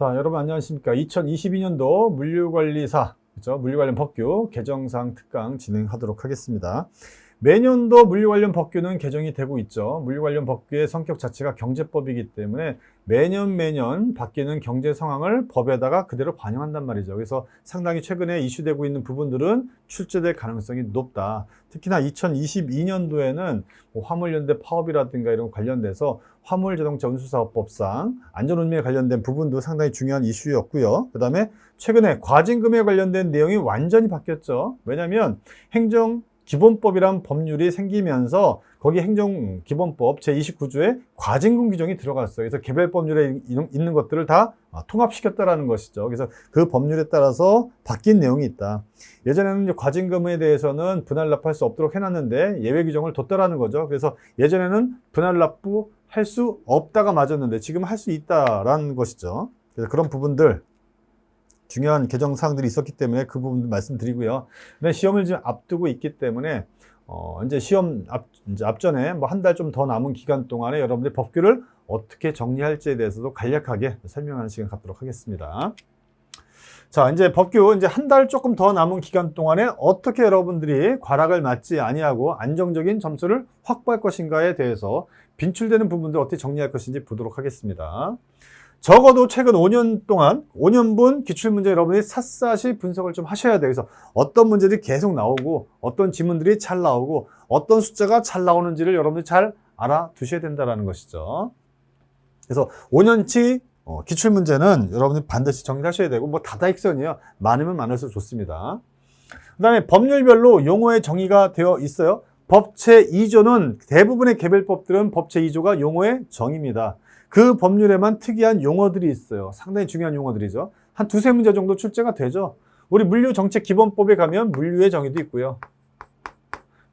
자, 여러분 안녕하십니까. 2022년도 물류관리사, 그죠? 물류 관련 법규 개정사항 특강 진행하도록 하겠습니다. 매년도 물류 관련 법규는 개정이 되고 있죠. 물류 관련 법규의 성격 자체가 경제법이기 때문에 매년 바뀌는 경제 상황을 법에다가 그대로 반영한단 말이죠. 그래서 상당히 최근에 이슈되고 있는 부분들은 출제될 가능성이 높다. 특히나 2022년도에는 화물연대 파업이라든가 이런 관련돼서 화물자동차 운수사업법상 안전운임에 관련된 부분도 상당히 중요한 이슈였고요. 그 다음에 최근에 과징금에 관련된 내용이 완전히 바뀌었죠. 왜냐하면 행정기본법이란 법률이 생기면서 거기 행정기본법 제29조에 과징금 규정이 들어갔어요. 그래서 개별법률에 있는 것들을 다 통합시켰다라는 것이죠. 그래서 그 법률에 따라서 바뀐 내용이 있다. 예전에는 이제 과징금에 대해서는 분할 납부할 수 없도록 해놨는데 예외 규정을 뒀다라는 거죠. 그래서 예전에는 분할 납부할 수 없다가 맞았는데 지금 할 수 있다라는 것이죠. 그래서 그런 부분들 중요한 개정 사항들이 있었기 때문에 그 부분도 말씀드리고요. 근데 시험을 지금 앞두고 있기 때문에 이제 시험 앞전에 뭐 한 달 좀 더 남은 기간 동안에 여러분들이 법규를 어떻게 정리할지에 대해서도 간략하게 설명하는 시간 갖도록 하겠습니다. 자, 이제 법규 이제 한 달 조금 더 남은 기간 동안에 어떻게 여러분들이 과락을 맞지 아니하고 안정적인 점수를 확보할 것인가에 대해서 빈출되는 부분들 어떻게 정리할 것인지 보도록 하겠습니다. 적어도 최근 5년 동안 5년분 기출문제 여러분이 샅샅이 분석을 좀 하셔야 돼요. 그래서 어떤 문제들이 계속 나오고 어떤 지문들이 잘 나오고 어떤 숫자가 잘 나오는지를 여러분들이 잘 알아두셔야 된다는 것이죠. 그래서 5년치 기출문제는 여러분들이 반드시 정리하셔야 되고 뭐 다다익선이에요. 많으면 많을수록 좋습니다. 그 다음에 법률별로 용어의 정의가 되어 있어요. 법 제2조는 대부분의 개별법들은 법 제2조가 용어의 정의입니다. 그 법률에만 특이한 용어들이 있어요. 상당히 중요한 용어들이죠. 한 두세 문제 정도 출제가 되죠. 우리 물류정책기본법에 가면 물류의 정의도 있고요.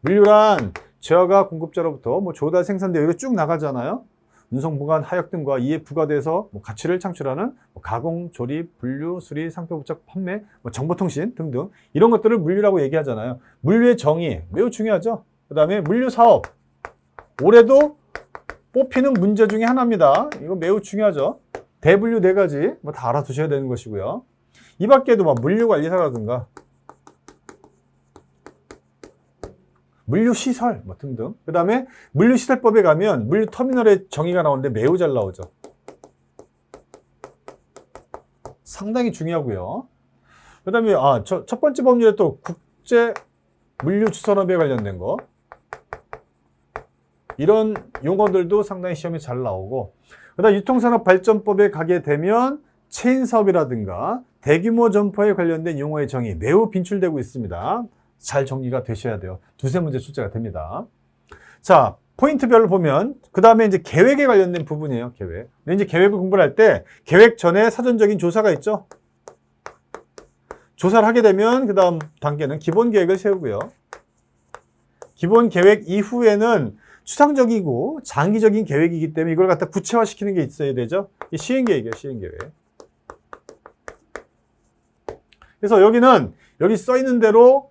물류란 제어가 공급자로부터 뭐 조달 생산되어 이거 쭉 나가잖아요. 운송, 보관, 하역 등과 이에 부과돼서 뭐 가치를 창출하는 뭐 가공, 조립, 분류, 수리, 상표 부착, 판매, 뭐 정보통신 등등 이런 것들을 물류라고 얘기하잖아요. 물류의 정의 매우 중요하죠. 그 다음에 물류사업 올해도 뽑히는 문제 중에 하나입니다. 이거 매우 중요하죠. 대분류 4가지 뭐 다 알아두셔야 되는 것이고요. 이 밖에도 뭐 물류관리사라든가 물류시설 뭐 등등. 그 다음에 물류시설법에 가면 물류터미널의 정의가 나오는데 매우 잘 나오죠. 상당히 중요하고요. 그 다음에 첫 번째 법률에 또 국제 물류주선업에 관련된 거 이런 용어들도 상당히 시험에 잘 나오고 그 다음 유통산업발전법에 가게 되면 체인사업이라든가 대규모 점포에 관련된 용어의 정의 매우 빈출되고 있습니다. 잘 정리가 되셔야 돼요. 두세 문제 출제가 됩니다. 자, 포인트별로 보면 그 다음에 이제 계획에 관련된 부분이에요. 계획. 근데 이제 계획을 공부를 할 때 계획 전에 사전적인 조사가 있죠. 조사를 하게 되면 그 다음 단계는 기본 계획을 세우고요. 기본 계획 이후에는 추상적이고 장기적인 계획이기 때문에 이걸 갖다 구체화시키는 게 있어야 되죠. 이 시행계획이에요. 시행계획. 그래서 여기 써 있는 대로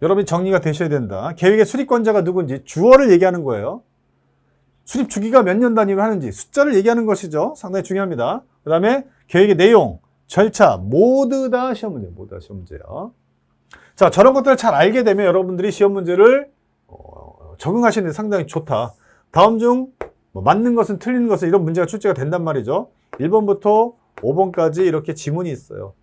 여러분이 정리가 되셔야 된다. 계획의 수립권자가 누군지 주어를 얘기하는 거예요. 수립 주기가 몇 년 단위로 하는지 숫자를 얘기하는 것이죠. 상당히 중요합니다. 그 다음에 계획의 내용, 절차 모두 다 시험 문제예요. 모두 다 시험 문제예요. 자, 저런 것들을 잘 알게 되면 여러분들이 시험 문제를 적응하시는 데 상당히 좋다. 다음 중 맞는 것은 틀린 것은 이런 문제가 출제가 된단 말이죠. 1번부터 5번까지 이렇게 지문이 있어요.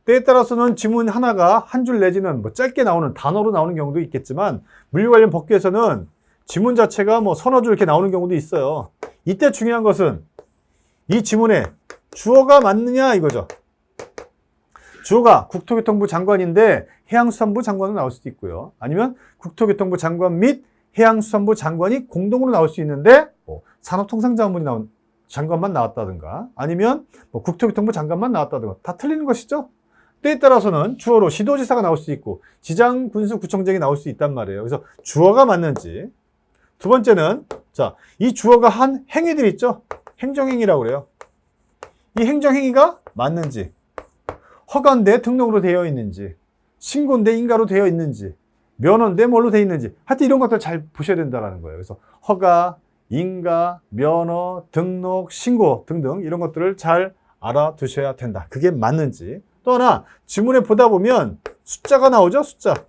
때에 따라서는 지문 하나가 한 줄 내지는 뭐 짧게 나오는 단어로 나오는 경우도 있겠지만 물류 관련 법규에서는 지문 자체가 뭐 서너 줄 이렇게 나오는 경우도 있어요. 이때 중요한 것은 이 지문에 주어가 맞느냐 이거죠. 주어가 국토교통부 장관인데 해양수산부 장관으로 나올 수도 있고요. 아니면 국토교통부 장관 및 해양수산부 장관이 공동으로 나올 수 있는데 산업통상자원부이 나온 장관만 나왔다든가 아니면 국토교통부 장관만 나왔다든가 다 틀리는 것이죠. 때에 따라서는 주어로 시도지사가 나올 수 있고 지장군수구청장이 나올 수 있단 말이에요. 그래서 주어가 맞는지. 두 번째는 자, 이 주어가 한 행위들 있죠. 행정행위라고 그래요. 이 행정행위가 맞는지 허가인데 등록으로 되어 있는지 신고인데 인가로 되어 있는지 면허인데 뭘로 되어 있는지 하여튼 이런 것들 잘 보셔야 된다는 거예요. 그래서 허가, 인가, 면허, 등록, 신고 등등 이런 것들을 잘 알아두셔야 된다. 그게 맞는지. 또 하나 지문에 보다 보면 숫자가 나오죠. 숫자가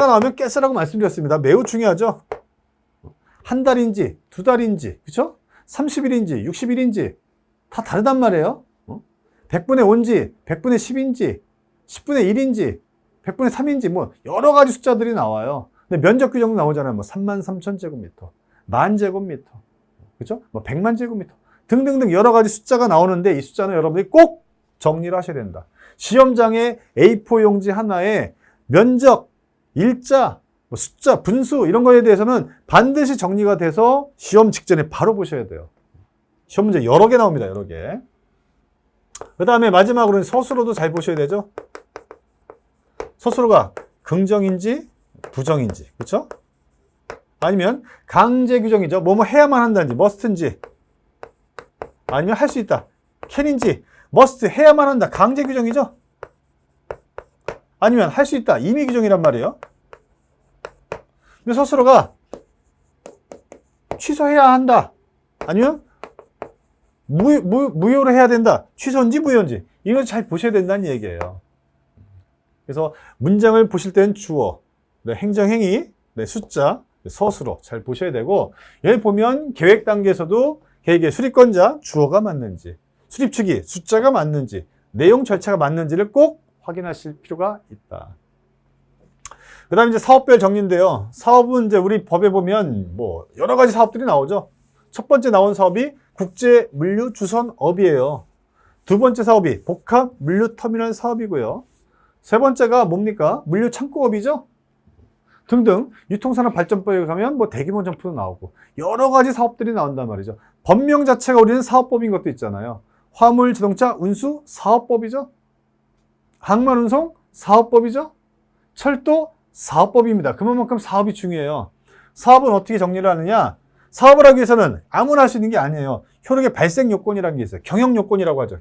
나오면 깨쓰라고 말씀드렸습니다. 매우 중요하죠. 한 달인지 두 달인지 그렇죠? 30일인지 60일인지 다 다르단 말이에요. 100분의 5인지 100분의 10인지 10분의 1인지 100분의 3인지 뭐 여러 가지 숫자들이 나와요. 근데 면적 규정도 나오잖아요. 뭐 33,000제곱미터, 10,000제곱미터, 그렇죠? 뭐 100만 제곱미터 등등등 여러 가지 숫자가 나오는데 이 숫자는 여러분들이 꼭 정리를 하셔야 된다. 시험장에 A4 용지 하나에 면적, 일자, 뭐 숫자, 분수 이런 거에 대해서는 반드시 정리가 돼서 시험 직전에 바로 보셔야 돼요. 시험 문제 여러 개 나옵니다. 여러 개. 그 다음에 마지막으로는 서술어도 잘 보셔야 되죠. 서술어가 긍정인지 부정인지 그렇죠? 아니면 강제 규정이죠. 뭐뭐 해야만 한다는지 must인지 아니면 할 수 있다 can인지 must 해야만 한다 강제 규정이죠. 아니면 할 수 있다 임의 규정이란 말이에요. 근데 서술어가 취소해야 한다 아니면 무효로 해야 된다 취소인지 무효인지 이걸 잘 보셔야 된다는 얘기예요. 그래서 문장을 보실 때는 주어, 행정행위, 숫자, 서술어 잘 보셔야 되고 여기 보면 계획 단계에서도 계획의 수립권자 주어가 맞는지 수립 측이 숫자가 맞는지 내용 절차가 맞는지를 꼭 확인하실 필요가 있다. 그 다음에 이제 사업별 정리인데요. 사업은 이제 우리 법에 보면 뭐 여러 가지 사업들이 나오죠. 첫 번째 나온 사업이 국제물류주선업이에요. 두 번째 사업이 복합물류터미널 사업이고요. 세 번째가 뭡니까? 물류창고업이죠. 등등 유통산업발전법에 가면 뭐 대규모 점포도 나오고 여러 가지 사업들이 나온단 말이죠. 법명 자체가 우리는 사업법인 것도 있잖아요. 화물 자동차 운수 사업법이죠. 항만운송 사업법이죠. 철도 사업법입니다. 그만큼 사업이 중요해요. 사업은 어떻게 정리를 하느냐? 사업을 하기 위해서는 아무나 할 수 있는 게 아니에요. 효력의 발생 요건이라는 게 있어요. 경영 요건이라고 하죠.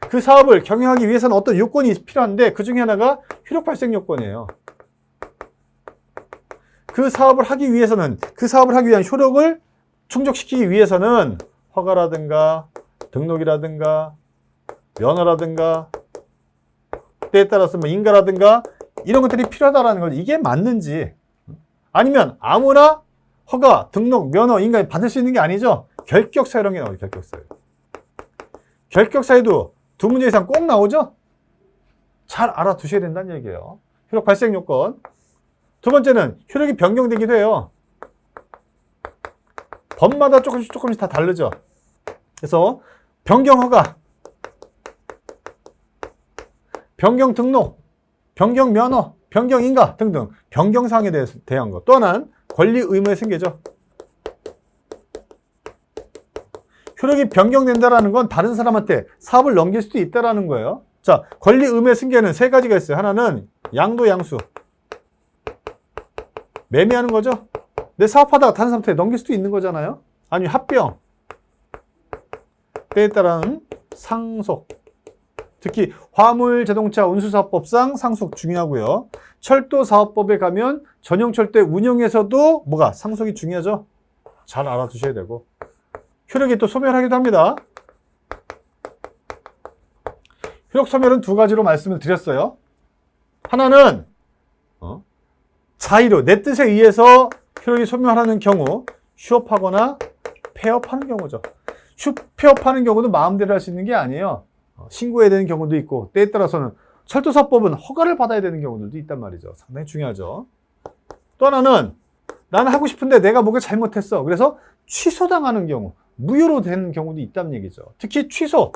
그 사업을 경영하기 위해서는 어떤 요건이 필요한데 그 중에 하나가 효력 발생 요건이에요. 그 사업을 하기 위해서는 그 사업을 하기 위한 효력을 충족시키기 위해서는 허가라든가 등록이라든가 면허라든가 때에 따라서 뭐 인가라든가 이런 것들이 필요하다라는 거죠. 이게 맞는지 아니면 아무나 허가, 등록, 면허, 인가 받을 수 있는 게 아니죠. 결격사 이런 게 나오죠. 결격사. 결격사에도 두 문제 이상 꼭 나오죠. 잘 알아두셔야 된다는 얘기예요. 효력 발생 요건. 두 번째는 효력이 변경되기도 해요. 법마다 조금씩 다 다르죠. 그래서 변경 허가, 변경 등록, 변경 면허, 변경 인가 등등 변경사항에 대한 것. 또 하나는 권리 의무의 승계죠. 효력이 변경된다라는 건 다른 사람한테 사업을 넘길 수도 있다라는 거예요. 자, 권리 의무의 승계는 세 가지가 있어요. 하나는 양도 양수. 매매하는 거죠. 내 사업하다가 다른 사람한테 넘길 수도 있는 거잖아요. 아니면 합병. 때에 따른 상속. 특히 화물 자동차 운수사업법상 상속 중요하고요. 철도사업법에 가면 전용철도의 운영에서도 뭐가 상속이 중요하죠. 잘 알아두셔야 되고 효력이 또 소멸하기도 합니다. 효력 소멸은 두 가지로 말씀을 드렸어요. 하나는 자의로 내 뜻에 의해서 효력이 소멸하는 경우 휴업하거나 폐업하는 경우죠. 폐업하는 경우도 마음대로 할 수 있는 게 아니에요. 신고해야 되는 경우도 있고 때에 따라서는 철도사법은 허가를 받아야 되는 경우들도 있단 말이죠. 상당히 중요하죠. 또 하나는 나는 하고 싶은데 내가 뭔가 잘못했어. 그래서 취소당하는 경우, 무효로 되는 경우도 있다는 얘기죠. 특히 취소.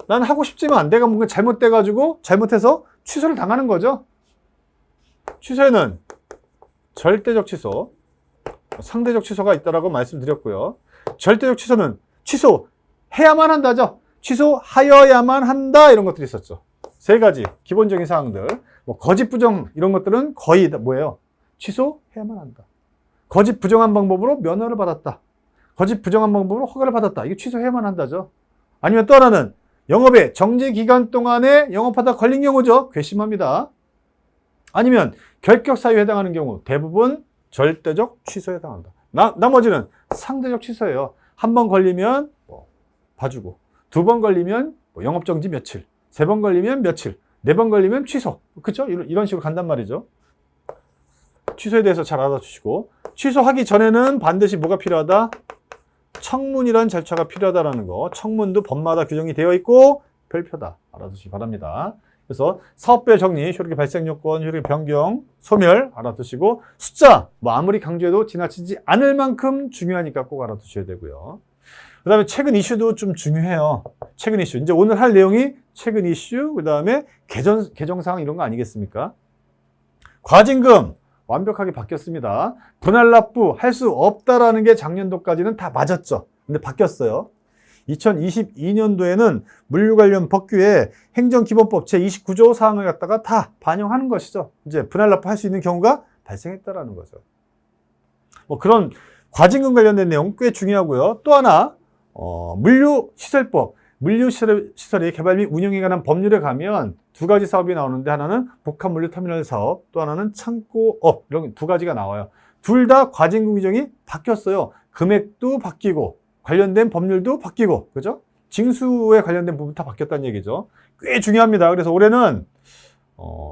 나는 하고 싶지만 내가 뭔가 잘못돼가지고 잘못해서 취소를 당하는 거죠. 취소에는 절대적 취소, 상대적 취소가 있다라고 말씀드렸고요. 절대적 취소는 취소해야만 한다죠. 취소하여야만 한다 이런 것들이 있었죠. 세 가지 기본적인 사항들. 뭐 거짓 부정 이런 것들은 거의 뭐예요? 취소해야만 한다. 거짓 부정한 방법으로 면허를 받았다. 거짓 부정한 방법으로 허가를 받았다. 이거 취소해야만 한다죠. 아니면 또 하나는 영업의 정지 기간 동안에 영업하다 걸린 경우죠. 괘씸합니다. 아니면 결격 사유에 해당하는 경우 대부분 절대적 취소에 해당한다. 나머지는 상대적 취소예요. 한 번 걸리면 뭐 봐주고, 두 번 걸리면 뭐 영업정지 며칠, 세 번 걸리면 며칠, 네 번 걸리면 취소. 그쵸? 이런 식으로 간단 말이죠. 취소에 대해서 잘 알아주시고, 취소하기 전에는 반드시 뭐가 필요하다? 청문이라는 절차가 필요하다는 거. 청문도 법마다 규정이 되어 있고 별표다. 알아두시기 바랍니다. 그래서 사업별 정리, 효력의 발생 요건, 효력의 변경, 소멸 알아두시고, 숫자 뭐 아무리 강조해도 지나치지 않을 만큼 중요하니까 꼭 알아두셔야 되고요. 그 다음에 최근 이슈도 좀 중요해요. 최근 이슈. 이제 오늘 할 내용이 최근 이슈, 그 다음에 개정사항 이런 거 아니겠습니까? 과징금 완벽하게 바뀌었습니다. 분할 납부 할 수 없다라는 게 작년도까지는 다 맞았죠. 근데 바뀌었어요. 2022년도에는 물류 관련 법규에 행정기본법 제29조 사항을 갖다가 다 반영하는 것이죠. 이제 분할 납부 할 수 있는 경우가 발생했다라는 거죠. 뭐 그런 과징금 관련된 내용 꽤 중요하고요. 또 하나 물류시설법, 물류시설의 개발 및 운영에 관한 법률에 가면 두 가지 사업이 나오는데, 하나는 복합물류터미널 사업, 또 하나는 창고업, 이런 두 가지가 나와요. 둘 다 과징금 규정이 바뀌었어요. 금액도 바뀌고 관련된 법률도 바뀌고, 그죠? 징수에 관련된 부분 다 바뀌었다는 얘기죠. 꽤 중요합니다. 그래서 올해는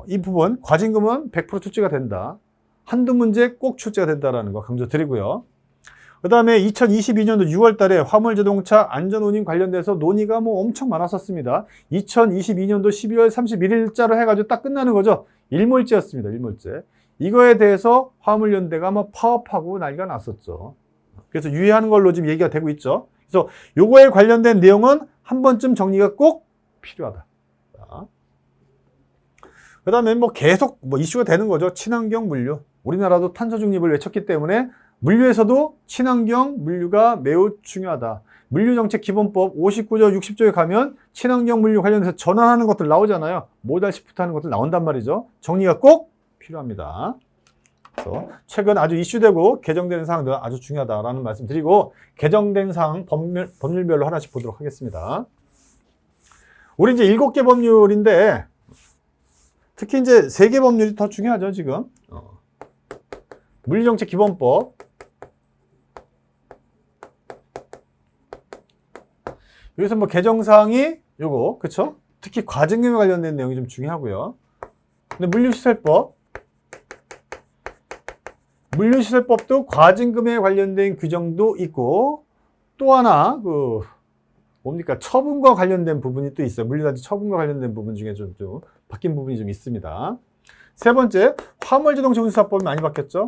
이 부분 과징금은 100% 출제가 된다. 한두 문제 꼭 출제가 된다는 거 강조드리고요. 그 다음에 2022년도 6월 달에 화물자동차 안전운임 관련돼서 논의가 뭐 엄청 많았었습니다. 2022년도 12월 31일자로 해가지고 딱 끝나는 거죠. 일몰제였습니다. 일몰제. 이거에 대해서 화물연대가 뭐 파업하고 난리가 났었죠. 그래서 유예하는 걸로 지금 얘기가 되고 있죠. 그래서 요거에 관련된 내용은 한 번쯤 정리가 꼭 필요하다. 그 다음에 뭐 계속 뭐 이슈가 되는 거죠. 친환경 물류. 우리나라도 탄소 중립을 외쳤기 때문에 물류에서도 친환경 물류가 매우 중요하다. 물류정책기본법 59조, 60조에 가면 친환경 물류 관련해서 전환하는 것들 나오잖아요. 모달 시프트 하는 것들 나온단 말이죠. 정리가 꼭 필요합니다. 그래서 최근 아주 이슈되고 개정되는 사항들 아주 중요하다라는 말씀 드리고, 개정된 사항 법률별로 하나씩 보도록 하겠습니다. 우리 이제 7개 법률인데, 특히 이제 3개 법률이 더 중요하죠, 지금. 물류정책기본법. 여기서 뭐 개정사항이 요거, 그쵸? 특히 과징금에 관련된 내용이 좀 중요하고요. 근데 물류시설법도 과징금에 관련된 규정도 있고, 또 하나 뭡니까? 처분과 관련된 부분이 또 있어요. 물류단지 처분과 관련된 부분 중에 좀 바뀐 부분이 좀 있습니다. 세 번째, 화물자동차 운수사법이 많이 바뀌었죠.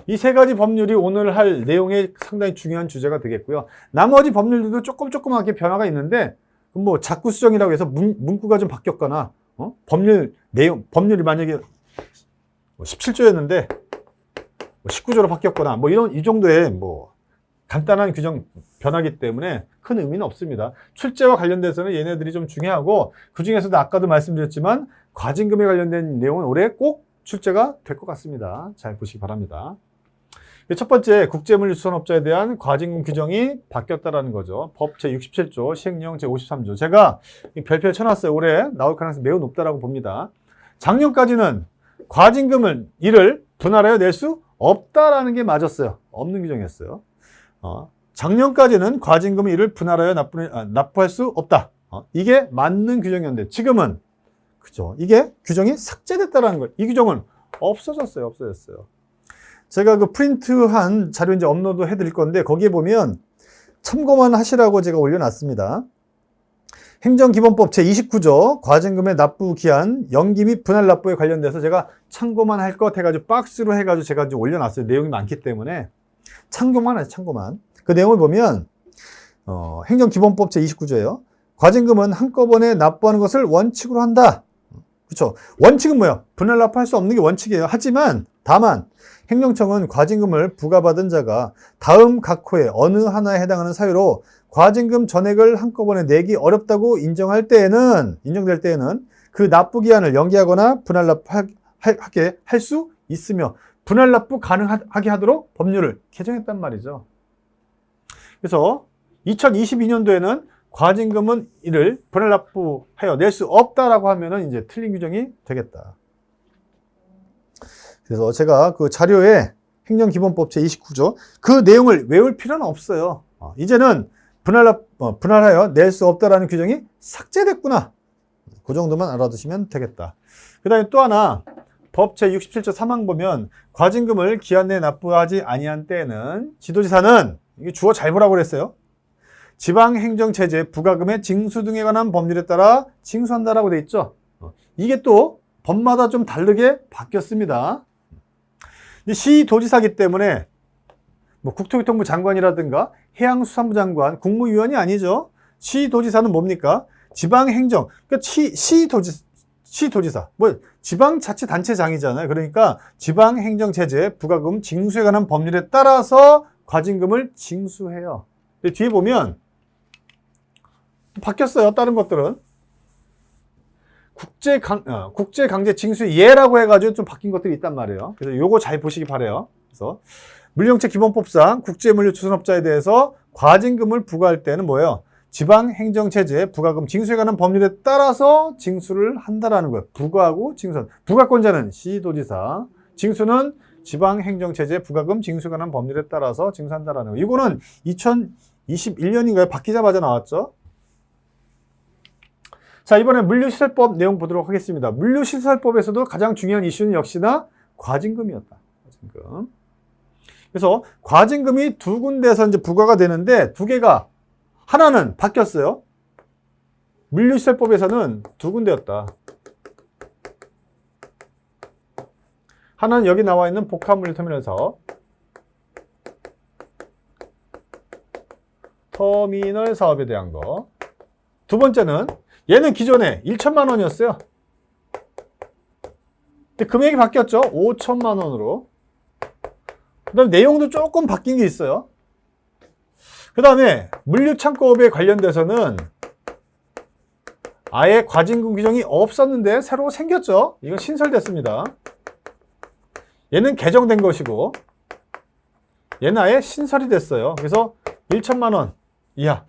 이 세 가지 법률이 오늘 할 내용의 상당히 중요한 주제가 되겠고요. 나머지 법률들도 조그맣게 변화가 있는데, 뭐 자꾸 수정이라고 해서 문구가 좀 바뀌었거나, 법률이 만약에 17조였는데 19조로 바뀌었거나, 뭐 이 정도의 뭐 간단한 규정 변화기 때문에 큰 의미는 없습니다. 출제와 관련돼서는 얘네들이 좀 중요하고, 그 중에서도 아까도 말씀드렸지만 과징금에 관련된 내용은 올해 꼭 출제가 될 것 같습니다. 잘 보시기 바랍니다. 첫 번째, 국제물류수선업자에 대한 과징금 규정이 바뀌었다는 거죠. 법 제67조, 시행령 제53조. 제가 별표를 쳐놨어요. 올해 나올 가능성이 매우 높다고 봅니다. 작년까지는 과징금을 이를 분할하여 낼 수 없다라는 게 맞았어요. 없는 규정이었어요. 작년까지는 과징금을 이를 분할하여 납부할 수 없다. 이게 맞는 규정이었는데, 지금은 그죠? 이게 규정이 삭제됐다라는 거예요. 이 규정은 없어졌어요. 제가 그 프린트한 자료 이제 업로드 해드릴 건데, 거기에 보면 참고만 하시라고 제가 올려놨습니다. 행정기본법 제29조 과징금의 납부 기한 연기 및 분할 납부에 관련돼서 제가 참고만 할 것 해가지고 박스로 해가지고 제가 이제 올려놨어요. 내용이 많기 때문에 참고만 하세요. 참고만. 그 내용을 보면 행정기본법 제29조예요. 과징금은 한꺼번에 납부하는 것을 원칙으로 한다. 그렇죠. 원칙은 뭐예요? 분할 납부할 수 없는 게 원칙이에요. 하지만 다만 행정청은 과징금을 부과받은 자가 다음 각 호의 어느 하나에 해당하는 사유로 과징금 전액을 한꺼번에 내기 어렵다고 인정될 때에는 그 납부 기한을 연기하거나 분할 납부하게 할 수 있으며, 분할 납부 가능하게 하도록 법률을 개정했단 말이죠. 그래서 2022년도에는 과징금은 이를 분할 납부하여 낼 수 없다라고 하면은 이제 틀린 규정이 되겠다. 그래서 제가 그 자료에 행정기본법 제29조 그 내용을 외울 필요는 없어요. 이제는 분할하여 낼 수 없다라는 규정이 삭제됐구나. 그 정도만 알아두시면 되겠다. 그 다음에 또 하나 법 제67조 3항 보면 과징금을 기한 내에 납부하지 아니한 때에는 지도지사는 이게 주어 잘 보라고 그랬어요. 지방행정체제 부과금의 징수 등에 관한 법률에 따라 징수한다라고 돼 있죠. 이게 또 법마다 좀 다르게 바뀌었습니다. 시도지사기 때문에 뭐 국토교통부 장관이라든가 해양수산부 장관, 국무위원이 아니죠. 시도지사는 뭡니까? 지방행정, 그러니까 시도지사, 뭐 지방자치단체장이잖아요. 그러니까 지방행정체제 부과금 징수에 관한 법률에 따라서 과징금을 징수해요. 근데 뒤에 보면 바뀌었어요. 다른 것들은 국제강제징수예라고 해가지고 좀 바뀐 것들이 있단 말이에요. 그래서 요거 잘 보시기 바래요. 그래서 물류정책 기본법상 국제물류조선업자에 대해서 과징금을 부과할 때는 뭐예요? 지방행정체제 부과금 징수에 관한 법률에 따라서 징수를 한다라는 거예요. 부과하고 징수. 부과권자는 시도지사, 징수는 지방행정체제 부과금 징수에 관한 법률에 따라서 징수한다라는 거예요. 이거는 2021년인가요? 바뀌자마자 나왔죠. 자, 이번에 물류시설법 내용 보도록 하겠습니다. 물류시설법에서도 가장 중요한 이슈는 역시나 과징금이었다. 과징금. 그래서 과징금이 두 군데에서 이제 부과가 되는데 두 개가 하나는 바뀌었어요. 물류시설법에서는 두 군데였다. 하나는 여기 나와 있는 복합물류터미널 사업. 터미널 사업에 대한 거. 두 번째는 얘는 기존에 1천만 원이었어요. 근데 금액이 바뀌었죠. 5천만 원으로. 그 다음에 내용도 조금 바뀐 게 있어요. 그 다음에 물류창고업에 관련돼서는 아예 과징금 규정이 없었는데 새로 생겼죠. 이건 신설됐습니다. 얘는 개정된 것이고 얘는 아예 신설이 됐어요. 그래서 1천만 원 이하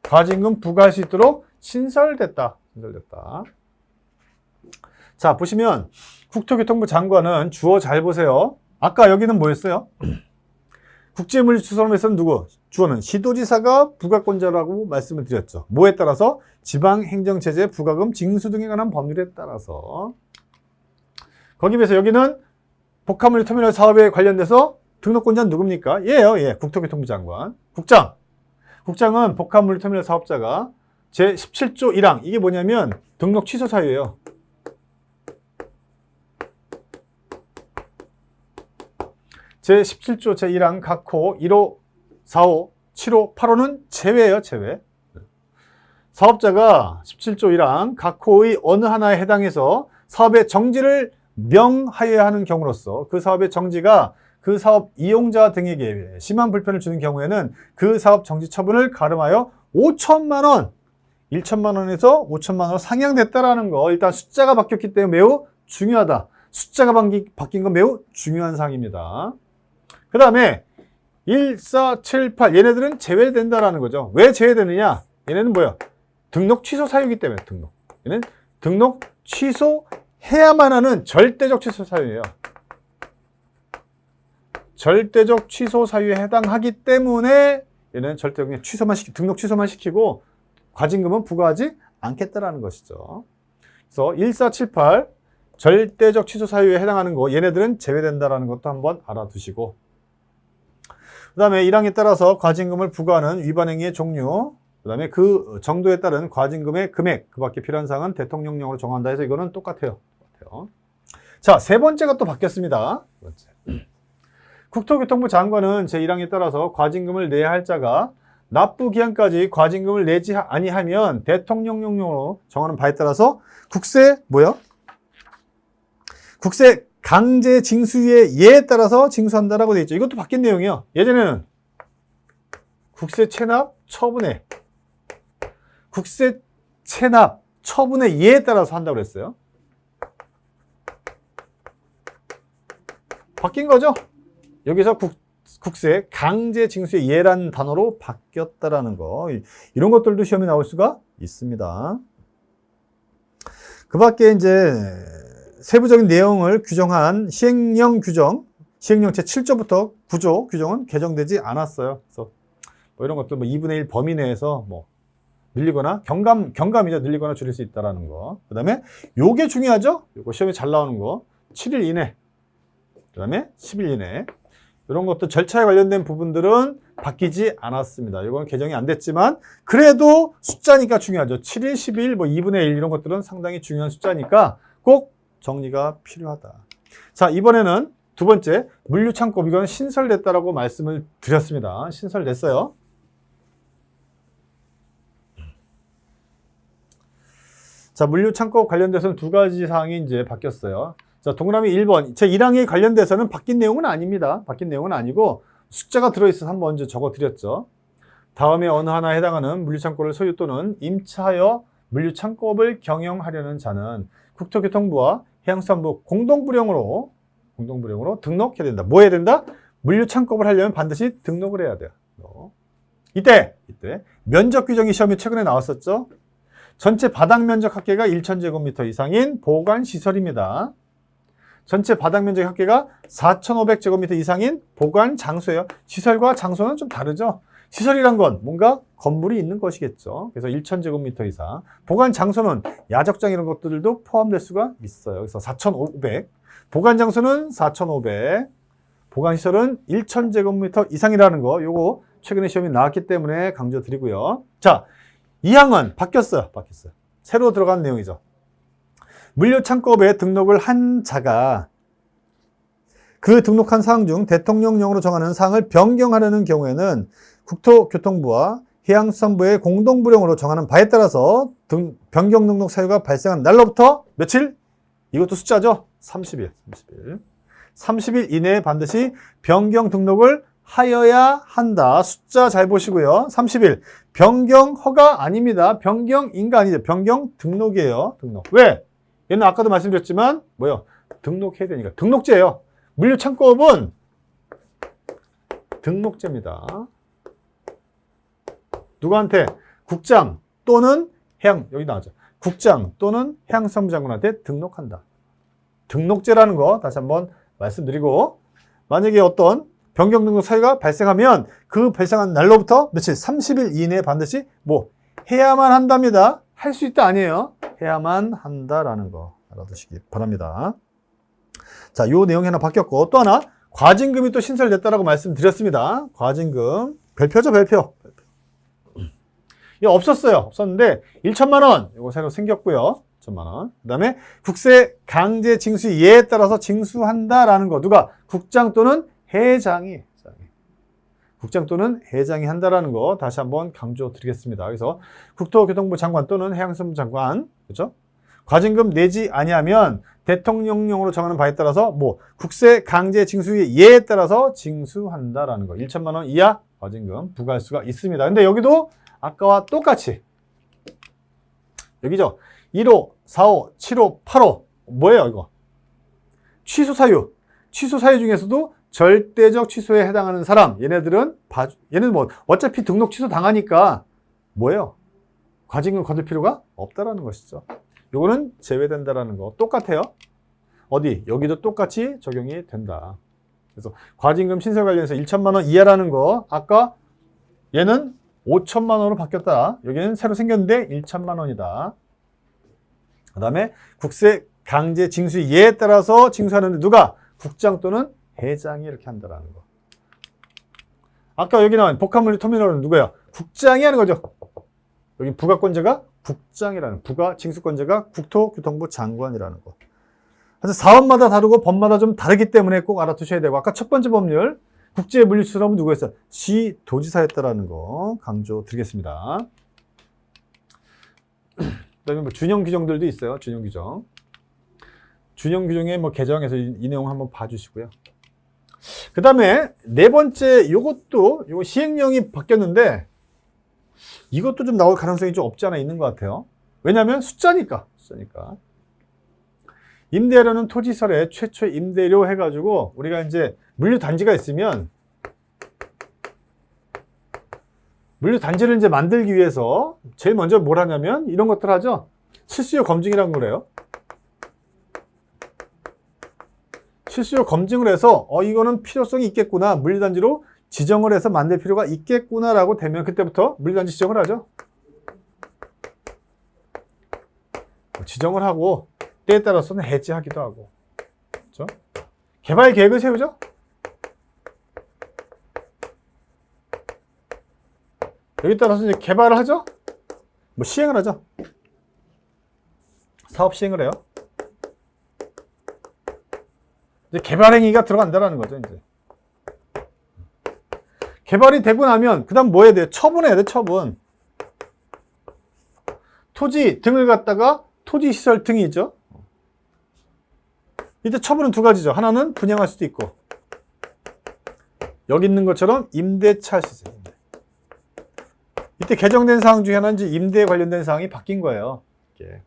과징금 부과할 수 있도록 신설됐다. 자, 보시면 국토교통부 장관은 주어 잘 보세요. 아까 여기는 뭐였어요? 국제물류조선업에서는 누구? 주어는 시도지사가 부과권자라고 말씀을 드렸죠. 뭐에 따라서? 지방행정체제 부과금 징수 등에 관한 법률에 따라서. 거기에 비해서 여기는 복합물류터미널 사업에 관련돼서 등록권자는 누굽니까? 얘예요. 예, 국토교통부 장관. 국장은 복합물류터미널 사업자가 제17조 1항, 이게 뭐냐면 등록 취소 사유예요. 제17조 제1항 각호 1호, 4호, 7호, 8호는 제외예요. 제외. 사업자가 17조 1항 각호의 어느 하나에 해당해서 사업의 정지를 명하여야 하는 경우로서 그 사업의 정지가 그 사업 이용자 등에게 심한 불편을 주는 경우에는 그 사업 정지 처분을 가름하여 5천만 원, 1천만 원에서 5천만 원으로 상향됐다라는 거. 일단 숫자가 바뀌었기 때문에 매우 중요하다. 숫자가 바뀐 건 매우 중요한 사항입니다. 그 다음에 1, 4, 7, 8 얘네들은 제외된다라는 거죠. 왜 제외되느냐? 얘네는 뭐야? 등록 취소 사유이기 때문에 얘는 등록 취소해야만 하는 절대적 취소 사유예요. 절대적 취소 사유에 해당하기 때문에 얘는 절대적 등록 취소만 시키고 과징금은 부과하지 않겠다라는 것이죠. 그래서 1, 4, 7, 8 절대적 취소 사유에 해당하는 거 얘네들은 제외된다라는 것도 한번 알아두시고, 그 다음에 1항에 따라서 과징금을 부과하는 위반 행위의 종류, 그 다음에 그 정도에 따른 과징금의 금액, 그 밖에 필요한 사항은 대통령령으로 정한다 해서 이거는 똑같아요. 자, 세 번째가 또 바뀌었습니다. 세 번째. 국토교통부 장관은 제1항에 따라서 과징금을 내야 할 자가 납부 기한까지 과징금을 내지 아니하면 대통령령으로 정하는 바에 따라서 국세 강제 징수의 예에 따라서 징수한다라고 되어 있죠. 이것도 바뀐 내용이에요. 예전에는 국세 체납 처분의 예에 따라서 한다고 그랬어요. 바뀐 거죠. 여기서 국세 강제 징수의 예라는 단어로 바뀌었다라는 거. 이런 것들도 시험에 나올 수가 있습니다. 그 밖에 이제 세부적인 내용을 규정한 시행령 규정, 시행령 제7조부터 9조 규정은 개정되지 않았어요. 그래서 뭐 이런 것들 2분의 1 범위 내에서 늘리거나 경감이죠. 늘리거나 줄일 수 있다라는 거. 그 다음에 요게 중요하죠. 요거 시험에 잘 나오는 거. 7일 이내. 그 다음에 10일 이내. 이런 것도 절차에 관련된 부분들은 바뀌지 않았습니다. 이건 개정이 안 됐지만 그래도 숫자니까 중요하죠. 7일, 10일, 2분의 1 이런 것들은 상당히 중요한 숫자니까 꼭 정리가 필요하다. 자, 이번에는 두 번째 물류창고 이건 신설됐다라고 말씀을 드렸습니다. 신설됐어요. 자, 물류창고 관련돼서는 두 가지 사항이 이제 바뀌었어요. 자, 동그라미 1번. 제 1항에 관련돼서는 바뀐 내용은 아닙니다. 바뀐 내용은 아니고 숫자가 들어있어서 한번 이제 적어 드렸죠. 다음에 어느 하나에 해당하는 물류창고를 소유 또는 임차하여 물류창고업을 경영하려는 자는 국토교통부와 해양수산부 공동부령으로 등록해야 된다. 뭐 해야 된다? 물류창고업을 하려면 반드시 등록을 해야 돼요. 이때 면적 규정이 시험에 최근에 나왔었죠. 전체 바닥 면적 합계가 1,000제곱미터 이상인 보관시설입니다. 전체 바닥 면적 합계가 4,500제곱미터 이상인 보관 장소예요. 시설과 장소는 좀 다르죠. 시설이란 건 뭔가 건물이 있는 것이겠죠. 그래서 1,000제곱미터 이상. 보관 장소는 야적장 이런 것들도 포함될 수가 있어요. 그래서 4,500. 보관 장소는 4,500. 보관 시설은 1,000제곱미터 이상이라는 거. 요거 최근에 시험이 나왔기 때문에 강조드리고요. 자, 이 항은 바뀌었어요. 새로 들어간 내용이죠. 물류창고업에 등록을 한 자가 그 등록한 사항 중 대통령령으로 정하는 사항을 변경하려는 경우에는 국토교통부와 해양수산부의 공동부령으로 정하는 바에 따라서 변경 등록 사유가 발생한 날로부터 며칠? 이것도 숫자죠? 30일. 30일 이내에 반드시 변경 등록을 하여야 한다. 숫자 잘 보시고요. 30일. 변경 허가 아닙니다. 변경인가 아니죠. 변경 등록이에요. 등록. 왜? 얘는 아까도 말씀드렸지만 뭐요? 등록해야 되니까. 등록제예요. 물류창고업은 등록제입니다. 누구한테? 국장 또는 여기 나오죠. 국장 또는 해양수산부 장관한테 등록한다. 등록제라는 거 다시 한번 말씀드리고, 만약에 어떤 변경 등록 사유가 발생하면 그 발생한 날로부터 며칠? 30일 이내에 반드시 해야만 한답니다. 할 수 있다 아니에요. 해야만 한다라는 거 알아두시기 바랍니다. 자, 요 내용이 하나 바뀌었고, 또 하나 과징금이 또 신설됐다라고 말씀드렸습니다. 과징금 별표죠, 별표. 이거 없었는데 1,000만 원 이거 새로 생겼고요. 1,000만 원. 그다음에 국세 강제 징수 예에 따라서 징수한다라는 거. 누가? 국장 또는 회장이 한다라는 거 다시 한번 강조드리겠습니다. 그래서 국토교통부 장관 또는 해양수산부 장관, 그렇죠? 과징금 내지 아니하면 대통령령으로 정하는 바에 따라서 국세 강제 징수의 예에 따라서 징수한다라는 거. 1,000만 원 이하 과징금 부과할 수가 있습니다. 근데 여기도 아까와 똑같이 여기죠. 1호, 4호, 7호, 8호 뭐예요 이거? 취소 사유 중에서도 절대적 취소에 해당하는 사람, 얘는 어차피 등록 취소 당하니까 뭐예요? 과징금 거둘 필요가 없다라는 것이죠. 요거는 제외된다라는 거 똑같아요. 어디? 여기도 똑같이 적용이 된다. 그래서 과징금 신설 관련해서 1,000만 원 이하라는 거, 아까 얘는 5,000만 원으로 바뀌었다. 여기는 새로 생겼는데 1,000만 원이다. 그 다음에 국세 강제 징수 예에 따라서 징수하는데 누가? 국장 또는 회장이 이렇게 한다라는 거. 아까 여기 나온 복합물류 터미널은 누구예요? 국장이 하는 거죠. 여기 부가권자가 국장이라는, 부가 징수권자가 국토교통부 장관이라는 거. 그래서 사업마다 다르고 법마다 좀 다르기 때문에 꼭 알아두셔야 되고, 아까 첫 번째 법률 국제물류수사업은 누구였어요? 시도지사였다라는 거 강조드리겠습니다. 그다음에 준용 규정들도 있어요. 준용 규정의 개정에서 이 내용 한번 봐주시고요. 그 다음에 네 번째, 요거 시행령이 바뀌었는데 이것도 좀 나올 가능성이 좀 없지 않아 있는 것 같아요. 왜냐하면 숫자니까. 임대료는 토지설에 최초 임대료 해가지고 우리가 이제 물류단지가 있으면 물류단지를 이제 만들기 위해서 제일 먼저 뭘 하냐면 이런 것들 하죠. 실수요 검증이라는 거래요. 실수요 검증을 해서 이거는 필요성이 있겠구나. 물류단지로 지정을 해서 만들 필요가 있겠구나라고 되면 그때부터 물류단지 지정을 하죠. 지정을 하고 때에 따라서는 해지하기도 하고. 그렇죠? 개발 계획을 세우죠. 여기 따라서 이제 개발을 하죠. 뭐 시행을 하죠. 사업 시행을 해요. 이제 개발 행위가 들어간다라는 거죠. 이제 개발이 되고 나면 그다음 뭐 해야 돼요? 처분해야 돼. 처분. 토지 등을 갖다가 토지 시설 등이죠. 이때 처분은 두 가지죠. 하나는 분양할 수도 있고 여기 있는 것처럼 임대차 시세. 이때 개정된 사항 중에 하나는 이제 임대에 관련된 사항이 바뀐 거예요. 이렇게.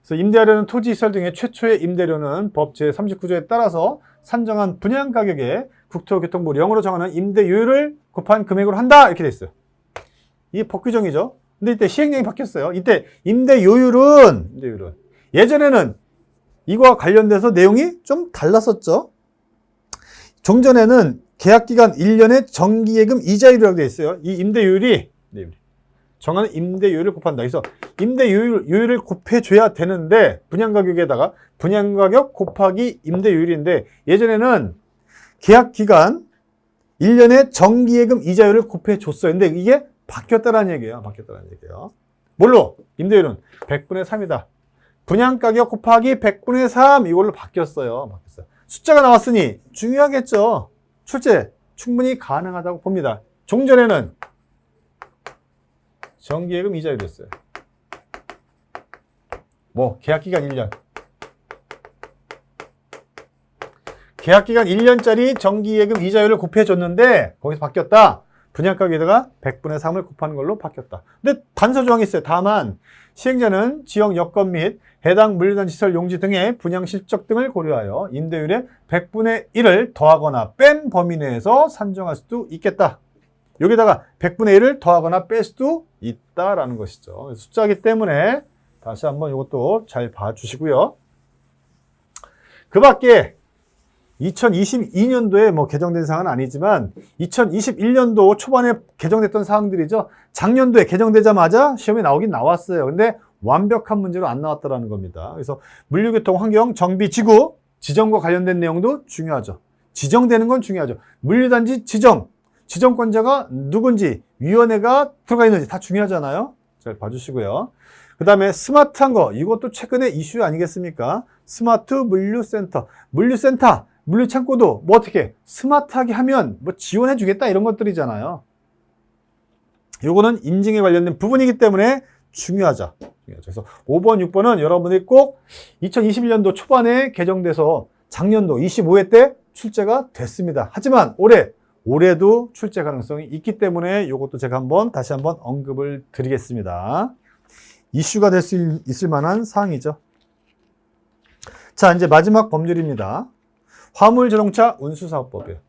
그래서 임대하려는 토지 시설 등의 최초의 임대료는 법 제39조에 따라서 산정한 분양 가격에 국토교통부 령으로 정하는 임대료율을 곱한 금액으로 한다 이렇게 돼 있어요. 이게 법 규정이죠. 근데 이때 시행령이 바뀌었어요. 이때 임대료율은 예전에는 이거와 관련돼서 내용이 좀 달랐었죠. 종전에는 계약기간 1년의 정기예금 이자율이라고 되어 있어요. 이 임대료율이 정하는 임대료율을 곱한다. 그래서 임대료율을 곱해줘야 되는데 분양가격에다가 분양가격 곱하기 임대료율인데 예전에는 계약기간 1년의 정기예금 이자율을 곱해줬어요. 근데 이게 바뀌었다는 얘기예요. 뭘로? 임대료율은 100분의 3이다. 분양가격 곱하기 100분의 3 이걸로 바뀌었어요. 숫자가 나왔으니 중요하겠죠. 출제 충분히 가능하다고 봅니다. 종전에는 정기예금 이자율이었어요. 뭐 계약기간 1년. 계약기간 1년짜리 정기예금 이자율을 곱해줬는데 거기서 바뀌었다. 분양가격에다가 100분의 3을 곱하는 걸로 바뀌었다. 근데 단서 조항이 있어요. 다만 시행자는 지역 여건 및 해당 물류단지 시설 용지 등의 분양 실적 등을 고려하여 임대율의 100분의 1을 더하거나 뺀 범위 내에서 산정할 수도 있겠다. 여기다가 100분의 1을 더하거나 뺄 수도 있다라는 것이죠. 숫자이기 때문에 다시 한번 이것도 잘 봐주시고요. 그 밖에 2022년도에 뭐 개정된 사항은 아니지만 2021년도 초반에 개정됐던 사항들이죠. 작년도에 개정되자마자 시험에 나오긴 나왔어요. 근데 완벽한 문제로 안 나왔다라는 겁니다. 그래서 물류교통 환경 정비 지구 지정과 관련된 내용도 중요하죠. 지정되는 건 중요하죠. 물류단지 지정권자가 누군지 위원회가 들어가 있는지 다 중요하잖아요. 잘 봐주시고요. 그 다음에 스마트한 거 이것도 최근에 이슈 아니겠습니까? 스마트 물류센터 물류창고도 뭐 어떻게 스마트하게 하면 뭐 지원해 주겠다 이런 것들이잖아요. 요거는 인증에 관련된 부분이기 때문에 중요하죠. 그래서 5번, 6번은 여러분들이 꼭 2021년도 초반에 개정돼서 작년도 25회 때 출제가 됐습니다. 하지만 올해도 출제 가능성이 있기 때문에 이것도 제가 다시 한번 언급을 드리겠습니다. 이슈가 될 수 있을 만한 사항이죠. 자, 이제 마지막 법률입니다. 화물자동차 운수사업법이에요.